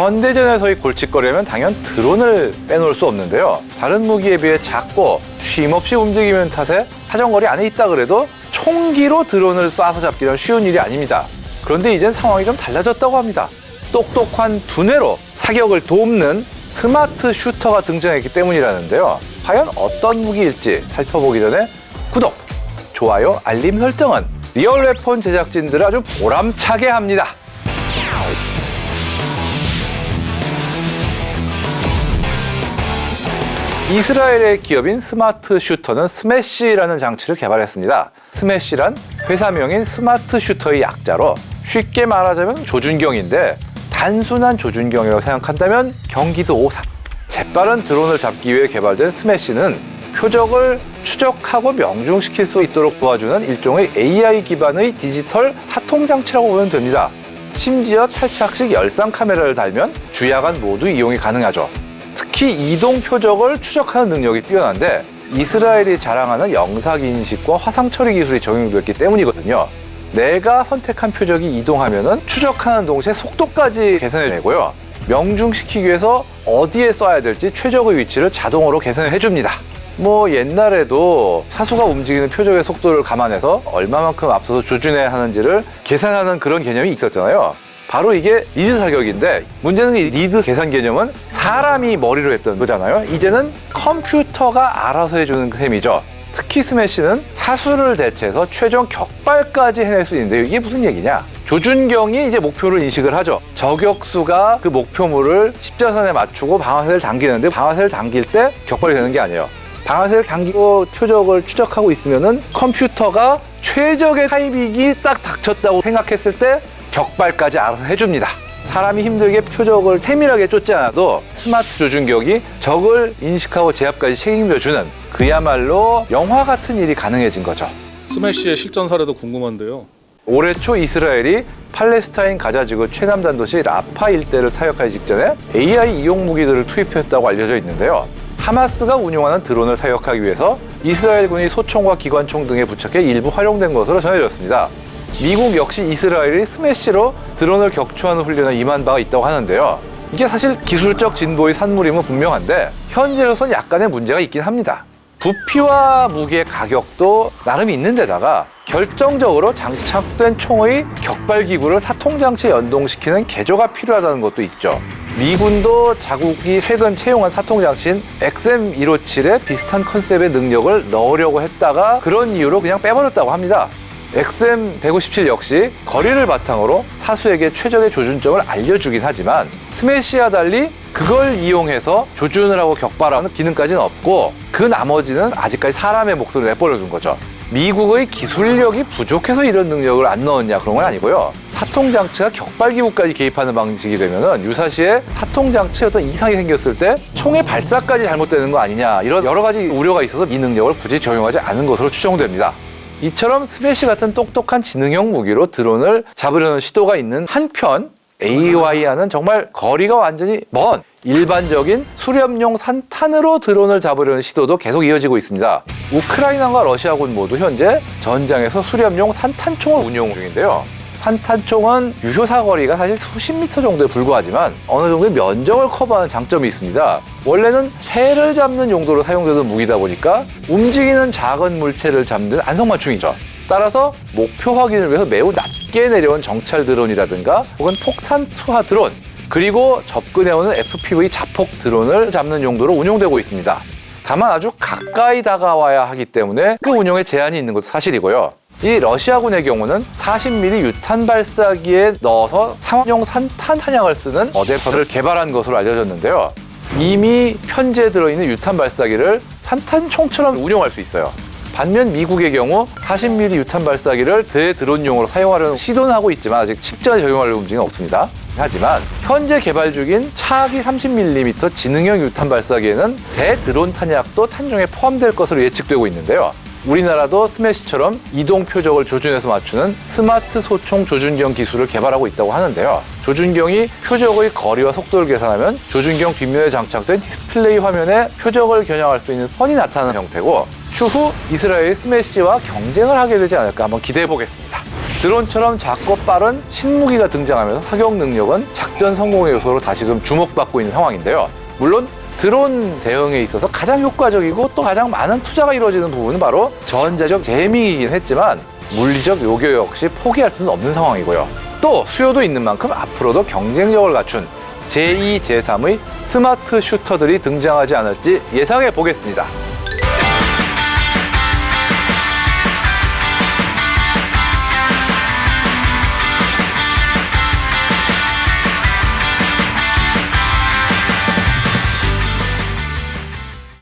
현대전에서의 골칫거리면 당연 드론을 빼놓을 수 없는데요. 다른 무기에 비해 작고 쉼없이 움직이는 탓에 사정거리 안에 있다 그래도 총기로 드론을 쏴서 잡기는 쉬운 일이 아닙니다. 그런데 이젠 상황이 좀 달라졌다고 합니다. 똑똑한 두뇌로 사격을 돕는 스마트 슈터가 등장했기 때문이라는데요. 과연 어떤 무기일지 살펴보기 전에 구독, 좋아요, 알림 설정은 리얼웨폰 제작진들을 아주 보람차게 합니다. 이스라엘의 기업인 스마트 슈터는 스매시라는 장치를 개발했습니다. 스매시란 회사명인 스마트 슈터의 약자로 쉽게 말하자면 조준경인데 단순한 조준경이라고 생각한다면 경기도 오산. 재빠른 드론을 잡기 위해 개발된 스매시는 표적을 추적하고 명중시킬 수 있도록 도와주는 일종의 AI 기반의 디지털 사통장치라고 보면 됩니다. 심지어 탈착식 열상 카메라를 달면 주야간 모두 이용이 가능하죠. 특히 이동 표적을 추적하는 능력이 뛰어난데 이스라엘이 자랑하는 영상인식과 화상처리 기술이 적용됐기 때문이거든요. 내가 선택한 표적이 이동하면은 추적하는 동시에 속도까지 개선해내고요. 명중시키기 위해서 어디에 쏴야 될지 최적의 위치를 자동으로 개선해줍니다. 옛날에도 사수가 움직이는 표적의 속도를 감안해서 얼마만큼 앞서서 조준해야 하는지를 계산하는 그런 개념이 있었잖아요. 바로 이게 리드 사격인데 문제는 이 리드 계산 개념은 사람이 머리로 했던 거잖아요. 이제는 컴퓨터가 알아서 해주는 셈이죠. 특히 스매시는 사수를 대체해서 최종 격발까지 해낼 수 있는데 이게 무슨 얘기냐? 조준경이 이제 목표를 인식을 하죠. 저격수가 그 목표물을 십자선에 맞추고 방아쇠를 당기는데 방아쇠를 당길 때 격발이 되는 게 아니에요. 방아쇠를 당기고 표적을 추적하고 있으면은 컴퓨터가 최적의 타이밍이 딱 닥쳤다고 생각했을 때 격발까지 알아서 해줍니다. 사람이 힘들게 표적을 세밀하게 쫓지 않아도 스마트 조준경이 적을 인식하고 제압까지 책임져주는 그야말로 영화 같은 일이 가능해진 거죠. 스매시의 실전 사례도 궁금한데요. 올해 초 이스라엘이 팔레스타인 가자 지구 최남단 도시 라파 일대를 타격하기 직전에 AI 이용 무기들을 투입했다고 알려져 있는데요. 하마스가 운용하는 드론을 사격하기 위해서 이스라엘군이 소총과 기관총 등에 부착해 일부 활용된 것으로 전해졌습니다. 미국 역시 이스라엘이 스매시로 드론을 격추하는 훈련을 임한 바가 있다고 하는데요. 이게 사실 기술적 진보의 산물임은 분명한데 현재로선 약간의 문제가 있긴 합니다. 부피와 무게의 가격도 나름 있는 데다가 결정적으로 장착된 총의 격발기구를 사통장치에 연동시키는 개조가 필요하다는 것도 있죠. 미군도 자국이 최근 채용한 사통장치인 XM157에 비슷한 컨셉의 능력을 넣으려고 했다가 그런 이유로 그냥 빼버렸다고 합니다. XM157 역시 거리를 바탕으로 사수에게 최적의 조준점을 알려주긴 하지만 스매시와 달리 그걸 이용해서 조준을 하고 격발하는 기능까지는 없고 그 나머지는 아직까지 사람의 몫으로 내버려둔 거죠. 미국의 기술력이 부족해서 이런 능력을 안 넣었냐 그런 건 아니고요. 사통장치가 격발기구까지 개입하는 방식이 되면은 유사시에 사통장치에 어떤 이상이 생겼을 때 총의 발사까지 잘못되는 거 아니냐 이런 여러 가지 우려가 있어서 이 능력을 굳이 적용하지 않은 것으로 추정됩니다. 이처럼 스매시 같은 똑똑한 지능형 무기로 드론을 잡으려는 시도가 있는 한편 AI와는 정말 거리가 완전히 먼 일반적인 수렵용 산탄으로 드론을 잡으려는 시도도 계속 이어지고 있습니다. 우크라이나와 러시아군 모두 현재 전장에서 수렵용 산탄총을 운용 중인데요. 산탄총은 유효사거리가 사실 수십 미터 정도에 불과하지만 어느 정도의 면적을 커버하는 장점이 있습니다. 원래는 새를 잡는 용도로 사용되던 무기다 보니까 움직이는 작은 물체를 잡는 안성맞춤이죠. 따라서 목표 확인을 위해서 매우 낮게 내려온 정찰 드론이라든가 혹은 폭탄 투하 드론 그리고 접근해오는 FPV 자폭 드론을 잡는 용도로 운용되고 있습니다. 다만 아주 가까이 다가와야 하기 때문에 그 운용에 제한이 있는 것도 사실이고요. 이 러시아군의 경우는 40mm 유탄 발사기에 넣어서 상업용 산탄 탄약을 쓰는 어댑터를 개발한 것으로 알려졌는데요. 이미 현재 들어있는 유탄 발사기를 산탄총처럼 운용할 수 있어요. 반면 미국의 경우 40mm 유탄 발사기를 대드론용으로 사용하려는 시도는 하고 있지만 아직 실전에 적용하려는 움직임은 없습니다. 하지만 현재 개발 중인 차기 30mm 지능형 유탄 발사기에는 대드론 탄약도 탄종에 포함될 것으로 예측되고 있는데요. 우리나라도 스매시처럼 이동 표적을 조준해서 맞추는 스마트 소총 조준경 기술을 개발하고 있다고 하는데요. 조준경이 표적의 거리와 속도를 계산하면 조준경 뒷면에 장착된 디스플레이 화면에 표적을 겨냥할 수 있는 선이 나타나는 형태고 추후 이스라엘의 스매시와 경쟁을 하게 되지 않을까 한번 기대해 보겠습니다. 드론처럼 작고 빠른 신무기가 등장하면서 사격 능력은 작전 성공의 요소로 다시금 주목받고 있는 상황인데요. 물론 드론 대응에 있어서 가장 효과적이고 또 가장 많은 투자가 이루어지는 부분은 바로 전자적 재밍이긴 했지만 물리적 요교 역시 포기할 수는 없는 상황이고요. 또 수요도 있는 만큼 앞으로도 경쟁력을 갖춘 제2, 제3의 스마트 슈터들이 등장하지 않을지 예상해 보겠습니다.